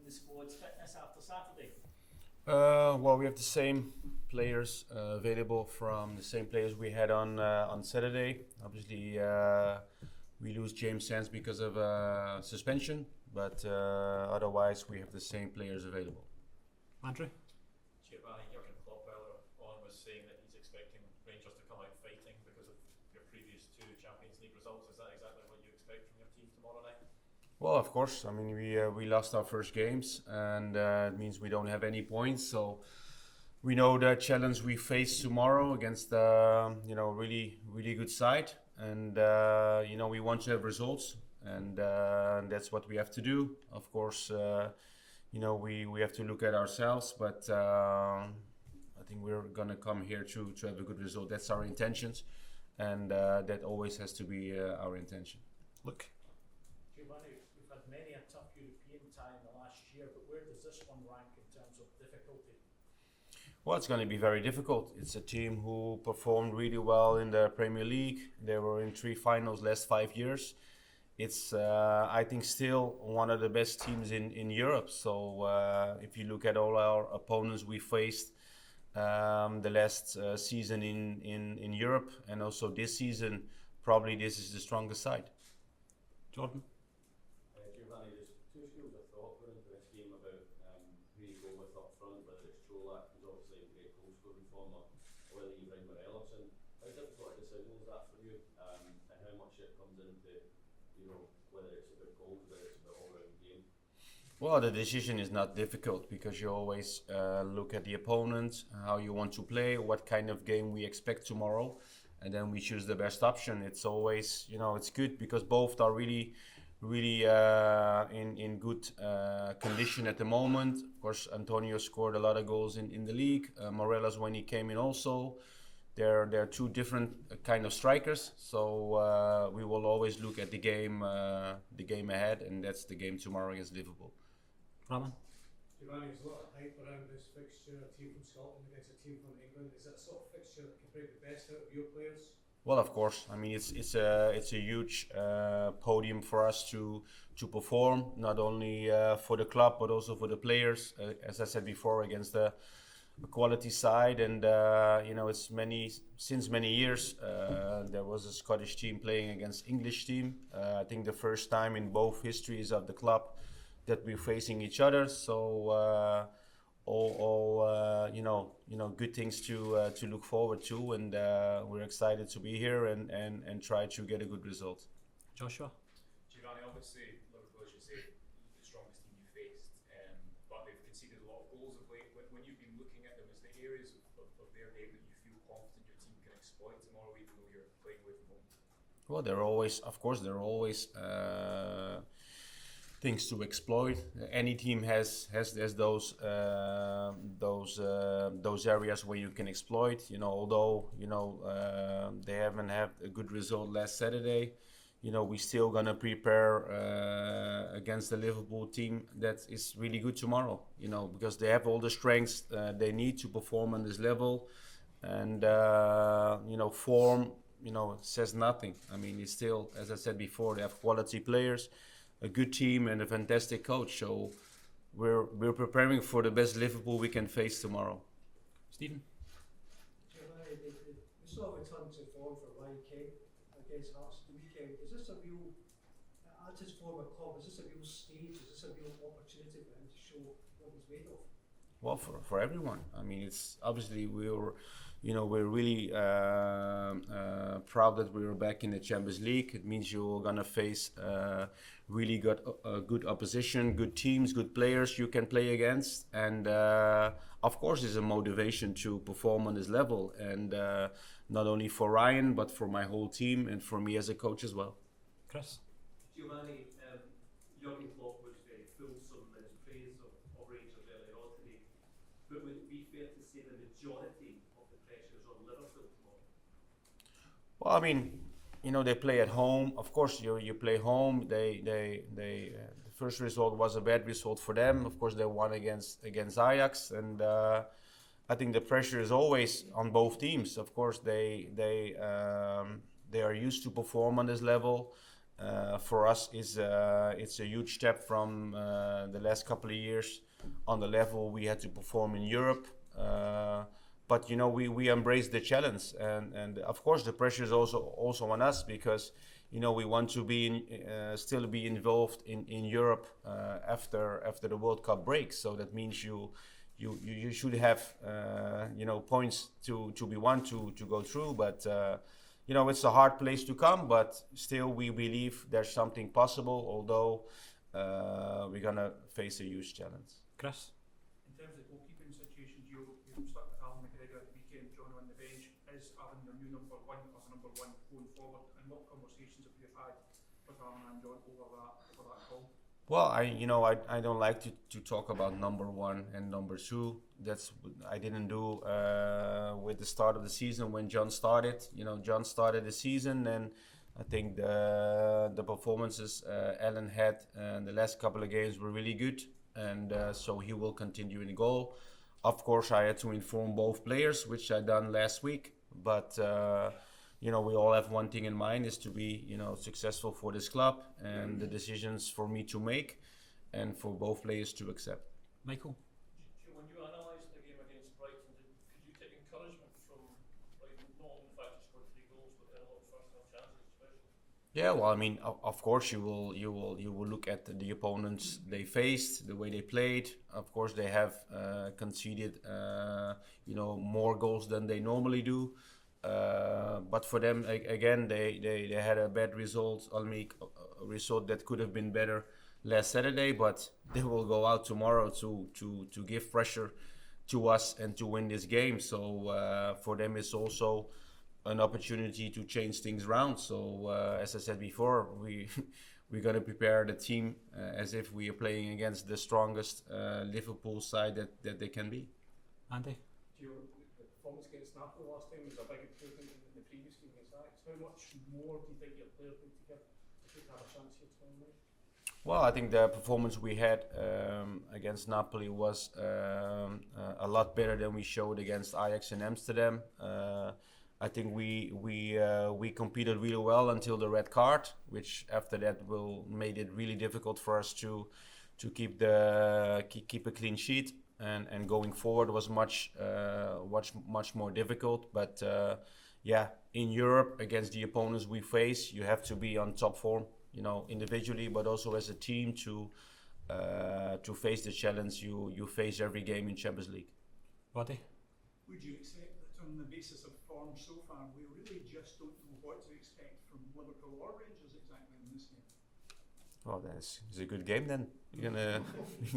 the squad's fitness after Saturday? Well, we have the same players available from the same players we had on Saturday. Obviously, we lose James Sands because of suspension, but otherwise we have the same players available. Andrew? Giovanni, Jurgen Klopp earlier on was saying that he's expecting Rangers to come out fighting because of your previous two Champions League results. Is that exactly what you expect from your team tomorrow night? Well, of course. I mean, we lost our first games, and it means we don't have any points. So we know the challenge we face tomorrow against really good side, and we want to have results, and that's what we have to do. Of course, we have to look at ourselves, but I think we're gonna come here to have a good result. That's our intentions, and that always has to be our intention. Look. Giovanni, we've had many a tough European tie in the last year, but where does this one rank in terms of difficulty? Well, it's going to be very difficult. It's a team who performed really well in the Premier League. They were in 3 finals last 5 years. It's, I think, still one of the best teams in Europe. So if you look at all our opponents we faced the last season in Europe and also this season, probably this is the strongest side. Jordan? Giovanni, there's two schools of thought going into this game about who you go with up front, whether it's Cholak, who's obviously a great goal scoring former, or whether you bring Morelos in. How difficult a decision is that for you, and how much it comes into, whether it's about goals, whether it's about all-round game? Well, the decision is not difficult because you always look at the opponent, how you want to play, what kind of game we expect tomorrow, and then we choose the best option. It's always, it's good because both are really in good condition at the moment. Of course, Antonio scored a lot of goals in the league. Morelos, when he came in also. They're two different kind of strikers, so we will always look at the game ahead, and that's the game tomorrow against Liverpool. Raman? Giovanni, there's a lot of hype around this fixture, a team from Scotland against a team from England. Is that a sort of fixture that can bring the best out of your players? Well, of course. I mean, it's a huge podium for us to perform, not only for the club but also for the players. As I said before, against the quality side, and since many years there was a Scottish team playing against English team. I think the first time in both histories of the club that we're facing each other. So good things to look forward to, and we're excited to be here and try to get a good result. Joshua? Giovanni, obviously Liverpool, as you say, the strongest team you faced, but they've conceded a lot of goals of late. When you've been looking at them, is there areas of their game that you feel confident your team can exploit tomorrow, even though you're playing away from home? Well, there are always things to exploit. Any team has those areas where you can exploit. Although they haven't had a good result last Saturday, we still gonna prepare against the Liverpool team that is really good tomorrow. Because they have all the strengths they need to perform on this level, and form says nothing. I mean, it's still, as I said before, they have quality players, a good team, and a fantastic coach. So we're preparing for the best Liverpool we can face tomorrow. Stephen? Giovanni, we saw a return to form for Ryan King against Hearts the weekend. Is this a real, at his former club, is this a real stage? Is this a real opportunity for him to show what he's made of? Well, for everyone. I mean, it's obviously we're really proud that we were back in the Champions League. It means you're gonna face really good opposition, good teams, good players you can play against, and of course, it's a motivation to perform on this level, and not only for Ryan but for my whole team and for me as a coach as well. Chris? Giovanni, Jurgen Klopp was very fulsome in his praise of Rangers earlier on today, but would it be fair to say the majority of the pressure is on Liverpool tomorrow? Well, I mean, they play at home. Of course, you play home. The first result was a bad result for them. Of course, they won against Ajax, and I think the pressure is always on both teams. Of course, they are used to perform on this level, for us is it's a huge step from the last couple of years on the level we had to perform in Europe. But we embrace the challenge, and of course the pressure is also on us, because we want to be still be involved in Europe after the World Cup break. So that means you should have points to be won to go through. But it's a hard place to come, but still we believe there's something possible, although we're gonna face a huge challenge. Chris? In terms of goalkeeping situations, you stuck with Alan McGregor at the weekend, John on the bench. Is Alan your new number one as a number one going forward? And what conversations have you had with Alan and John over that call? Well, I don't like to talk about number one and number two. That's I didn't do with the start of the season when John started. John started the season, and I think the performances Alan had the last couple of games were really good, and so he will continue in goal. Of course, I had to inform both players, which I done last week, but we all have one thing in mind, is to be successful for this club, and the decisions for me to make and for both players to accept. Michael? When you analysed the game against Brighton, could you take encouragement from Brighton, not only the fact you scored 3 goals, but then a lot of first half chances especially? Yeah, well, I mean, of course, you will look at the opponents they faced, the way they played. Of course, they have conceded more goals than they normally do. But for them, again, they had a bad result, a result that could have been better last Saturday. But they will go out tomorrow to give pressure to us and to win this game. So for them, it's also an opportunity to change things around. So as I said before, we're going to prepare the team as if we are playing against the strongest Liverpool side that they can be. Andy? The performance against Napoli last time was a big improvement in the previous game against Ajax. How much more do you think your players need to give to have a chance here tomorrow night? Well, I think the performance we had against Napoli was a lot better than we showed against Ajax in Amsterdam. I think we competed really well until the red card, which after that made it really difficult for us to keep a clean sheet, and going forward was much more difficult. But in Europe, against the opponents we face, you have to be on top form, individually, but also as a team to face the challenge you face every game in Champions League. Buddy? Would you accept that on the basis of form so far, we really just don't know what to expect from Liverpool or Rangers exactly in this game? Well, it's a good game then. You're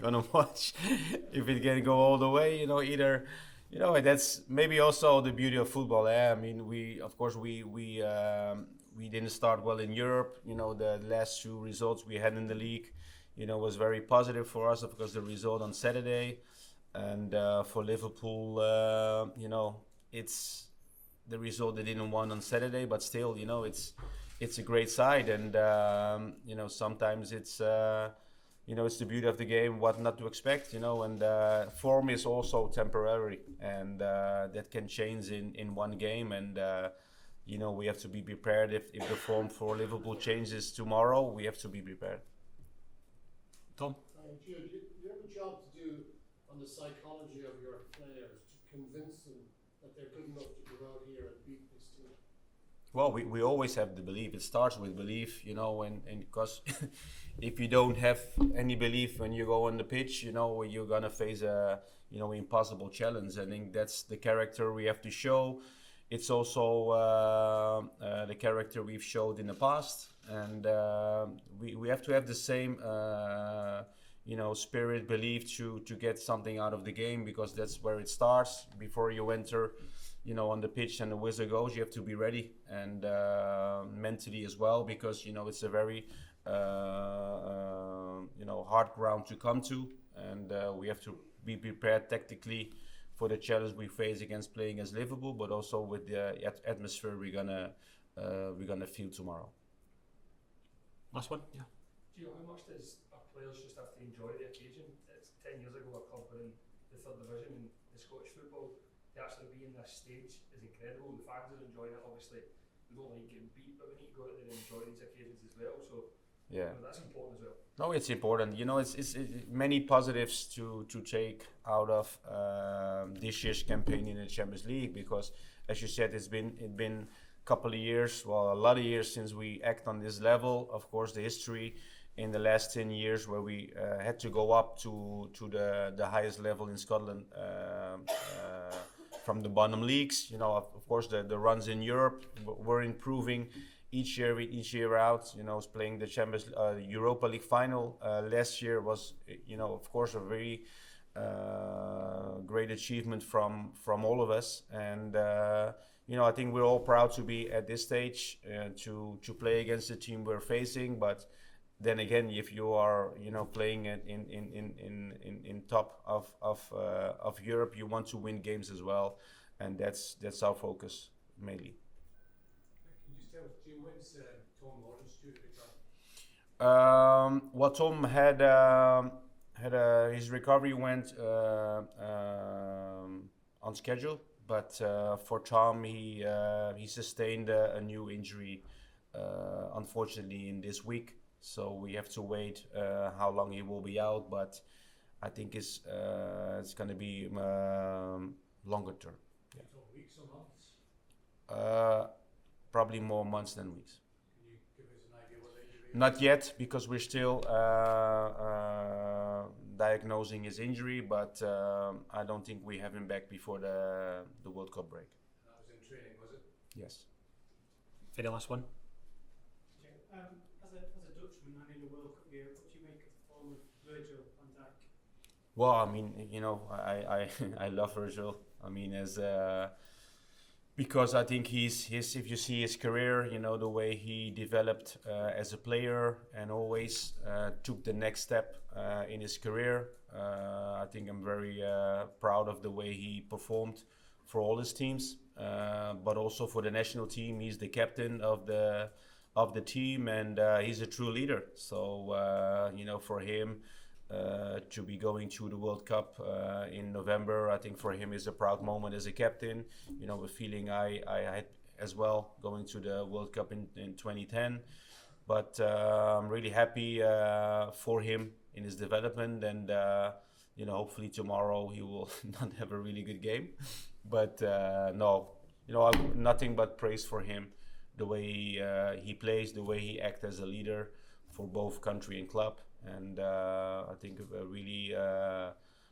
gonna watch if it can go all the way. Either that's maybe also the beauty of football. I mean, we didn't start well in Europe. The last 2 results we had in the league, was very positive for us, because the result on Saturday. And for Liverpool, it's the result they didn't win on Saturday, but still, it's a great side, and sometimes it's the beauty of the game, what not to expect, and form is also temporary, and that can change in one game, and we have to be prepared. If the form for Liverpool changes tomorrow, we have to be prepared. Tom? Jude, you have a job to do on the psychology of your players to convince them that they're good enough to go out here and beat this team. Well, we always have the belief. It starts with belief, and because if you don't have any belief when you go on the pitch, you're gonna face a impossible challenge. I think that's the character we have to show. It's also the character we've showed in the past, and we have to have the same spirit, belief to get something out of the game, because that's where it starts. Before you enter on the pitch and the whistle goes, you have to be ready, and mentally as well, because it's a very hard ground to come to, and we have to be prepared tactically for the challenge we face against playing as Liverpool, but also with the atmosphere we're gonna feel tomorrow. Last one? Yeah. Gio, how much does our players just have to enjoy the occasion? It's 10 years ago our club were in the 3rd division in Scottish football. To actually be in this stage is incredible. The fans are enjoying it, obviously. we don't like getting beat, but we need to go out there and enjoy these occasions as well. So Yeah. that's important as well. No, it's important. You know, it's many positives to take out of this year's campaign in the Champions League, because, as you said, it's been a couple of years, well, a lot of years since we act on this level. Of course, the history in the last 10 years where we had to go up to the highest level in Scotland from the bottom leagues. You know, of course, the runs in Europe were improving each year out. You know, playing the Europa League final last year was, you know, of course, a very great achievement from all of us. And you know, I think we're all proud to be at this stage to play against the team we're facing. But then again, if you are, you know, playing in top of Europe, you want to win games as well, and that's our focus mainly. Can you just tell us, Jim, when's Tom Lawrence due to return? Well, Tom had his recovery went on schedule, but for Tom, he sustained a new injury, unfortunately, in this week. So we have to wait how long he will be out, but I think it's going to be longer term. Yeah. So weeks or months? Probably more months than weeks. Can you give us an idea what the injury is? Not yet, because we're still diagnosing his injury, but I don't think we have him back before the World Cup break. That was in training, was it? Yes. Very last one. As a Dutchman and in the World Cup year, what do you make of the form of Virgil van Dijk? Well, I mean, you know, I love Virgil. I mean, because I think he's if you see his career, you know, the way he developed as a player and always took the next step in his career. I think I'm very proud of the way he performed for all his teams, but also for the national team. He's the captain of the team, and he's a true leader. So you know, for him to be going to the World Cup in November, I think for him is a proud moment as a captain. You know, a feeling I had as well going to the World Cup in 2010. But I'm really happy for him in his development, and you know, hopefully tomorrow he will not have a really good game. But no, you know, nothing but praise for him. The way he plays, the way he acts as a leader for both country and club, and I think really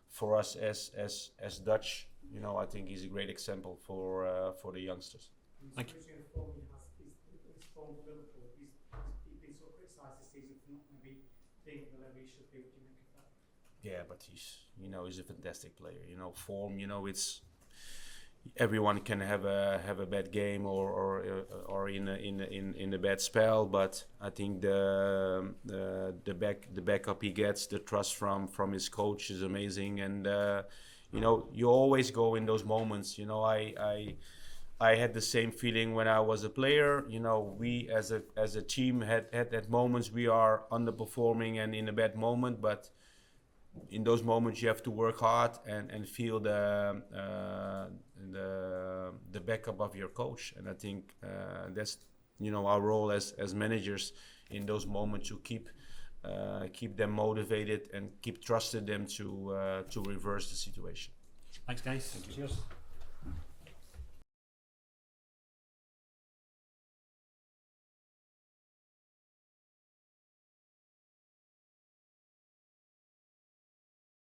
for us as Dutch, you know, I think he's a great example for the youngsters. Thank you. His form for Liverpool, he's been so criticised this season for not maybe being at the level he should be. What do you make of that? Yeah, but he's a fantastic player. You know, form. You know, it's everyone can have a bad game or in a bad spell, but I think the backup he gets, the trust from his coach is amazing, and you know, you always go in those moments. You know, I had the same feeling when I was a player. You know, we as a team had that moments we are underperforming and in a bad moment, but in those moments you have to work hard and feel the backup of your coach, and I think that's, you know, our role as managers in those moments, to keep them motivated and keep trusting them to reverse the situation. Thanks, guys. Thank you. Cheers.